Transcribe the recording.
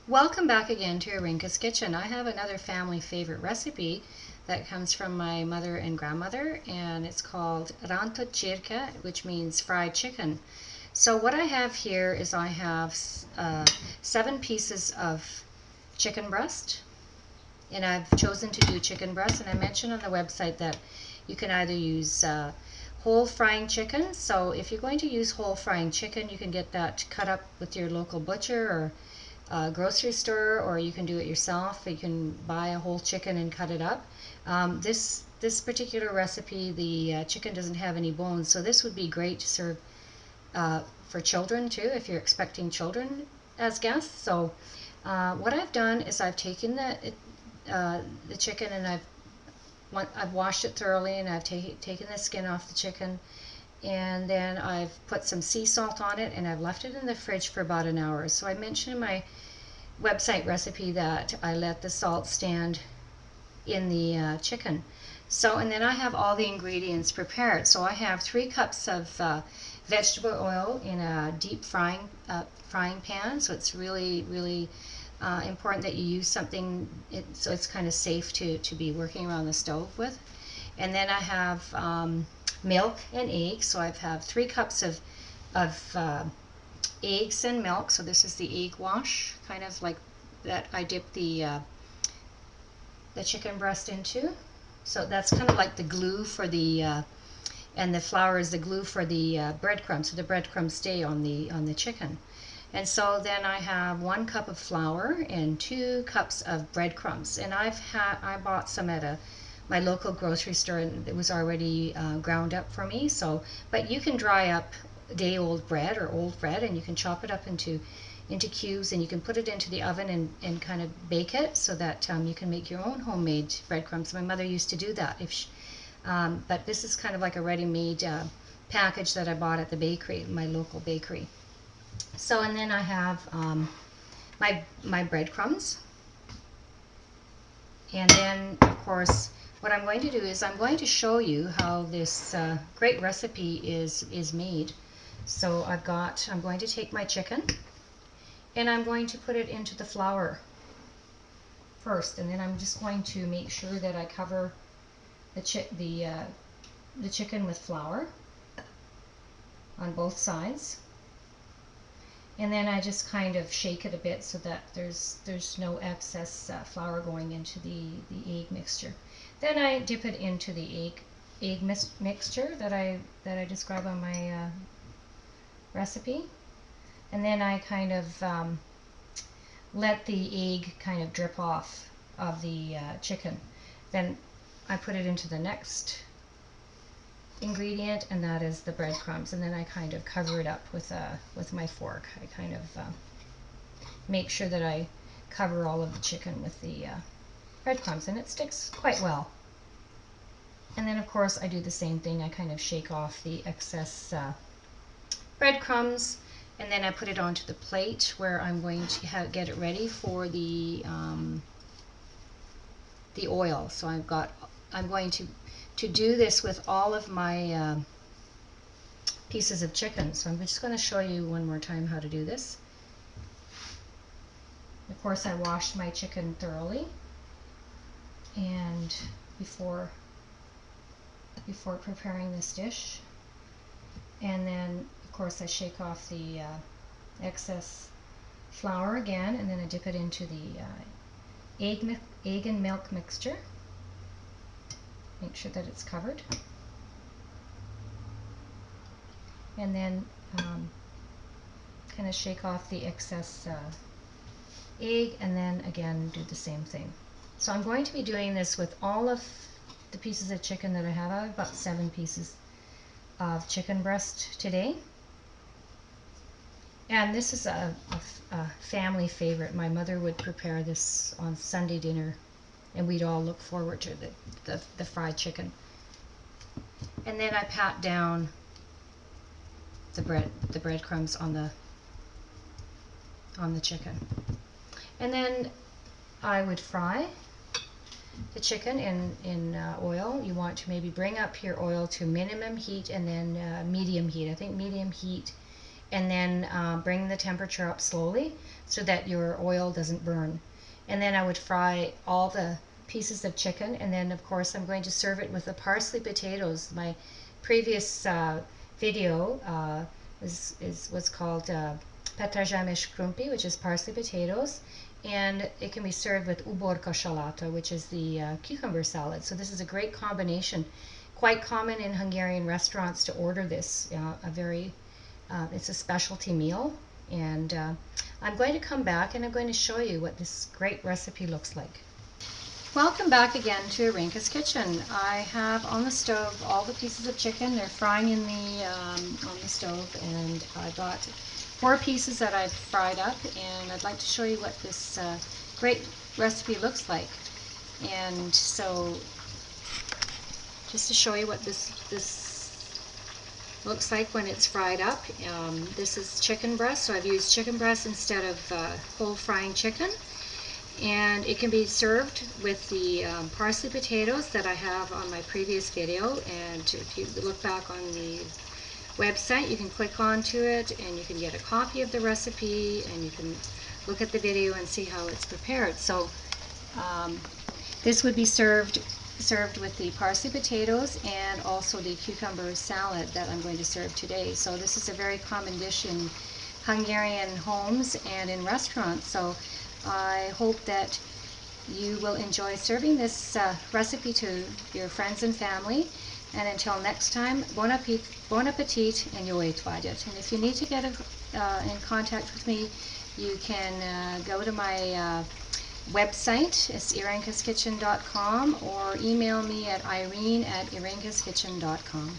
Welcome back again to Arinka's Kitchen. I have another family favorite recipe that comes from my mother and grandmother, and it's called RÁNTOT CSIRKE, which means fried chicken. So what I have here is I have 7 pieces of chicken breast, and I've chosen to do chicken breast, and I mentioned on the website that you can either use whole frying chicken. So if you're going to use whole frying chicken, you can get that cut up with your local butcher or grocery store, or you can do it yourself. You can buy a whole chicken and cut it up. This particular recipe, the chicken doesn't have any bones, so this would be great to serve for children too, if you're expecting children as guests. So what I've done is I've taken the chicken, and I've washed it thoroughly, and I've taken the skin off the chicken, and then I've put some sea salt on it, and I've left it in the fridge for about an hour. So I mentioned in my website recipe that I let the salt stand in the chicken. So, and then I have all the ingredients prepared. So I have 3 cups of vegetable oil in a deep frying pan. So it's really important that you use something so it's kind of safe to be working around the stove with. And then I have milk and eggs. So I have 3 cups of eggs and milk. So this is the egg wash, kind of like that I dip the chicken breast into. So that's kind of like the glue for the and the flour is the glue for the breadcrumbs, so the breadcrumbs stay on the chicken. And so then I have 1 cup of flour and 2 cups of breadcrumbs, and I bought some at my local grocery store, and it was already ground up for me. So, but you can dry up day-old bread or old bread, and you can chop it up into cubes, and you can put it into the oven and kind of bake it so that you can make your own homemade breadcrumbs. My mother used to do that. But this is kind of like a ready-made package that I bought at the bakery, my local bakery. So, and then I have my breadcrumbs, and then of course what I'm going to do is I'm going to show you how this great recipe is made. So I'm going to take my chicken, and I'm going to put it into the flour first, and then I'm just going to make sure that I cover the chicken with flour on both sides. And then I just kind of shake it a bit so that there's no excess flour going into the egg mixture. Then I dip it into the egg mixture that I describe on my recipe, and then I kind of let the egg kind of drip off of the chicken. Then I put it into the next ingredient, and that is the breadcrumbs, and then I kind of cover it up with my fork. I kind of make sure that I cover all of the chicken with the breadcrumbs, and it sticks quite well. And then of course I do the same thing. I kind of shake off the excess breadcrumbs, and then I put it onto the plate where I'm going to get it ready for the oil. So I'm going to do this with all of my pieces of chicken. So I'm just going to show you one more time how to do this. Of course, I washed my chicken thoroughly, and before preparing this dish, and then of course I shake off the excess flour again, and then I dip it into the egg and milk mixture. Make sure that it's covered, and then kind of shake off the excess egg, and then again do the same thing. So I'm going to be doing this with all of the pieces of chicken that I have. I have about 7 pieces of chicken breast today, and this is a family favorite. My mother would prepare this on Sunday dinner, and we'd all look forward to the fried chicken. And then I pat down the breadcrumbs on the chicken, and then I would fry the chicken in oil. You want to maybe bring up your oil to minimum heat, and then medium heat. I think medium heat and then bring the temperature up slowly so that your oil doesn't burn. And then I would fry all the pieces of chicken, and then of course I'm going to serve it with the parsley potatoes. My previous video was called petrajamish krumpi, which is parsley potatoes, and it can be served with uborka salata, which is the cucumber salad. So this is a great combination. Quite common in Hungarian restaurants to order this. It's a specialty meal, and I'm going to come back and I'm going to show you what this great recipe looks like. Welcome back again to Irenka's Kitchen. I have on the stove all the pieces of chicken. They're frying in the on the stove, and I got 4 pieces that I've fried up, and I'd like to show you what this great recipe looks like. And so, just to show you what this looks like when it's fried up. This is chicken breast, so I've used chicken breast instead of whole frying chicken. And it can be served with the parsley potatoes that I have on my previous video. And if you look back on the website, you can click onto it and you can get a copy of the recipe, and you can look at the video and see how it's prepared. So this would be served with the parsley potatoes and also the cucumber salad that I'm going to serve today. So this is a very common dish in Hungarian homes and in restaurants. So I hope that you will enjoy serving this recipe to your friends and family. And until next time, bon appetit, and jó étvágyat. And if you need to get in contact with me, you can go to my website. It's irenkaskitchen.com, or email me at irene@irenkaskitchen.com.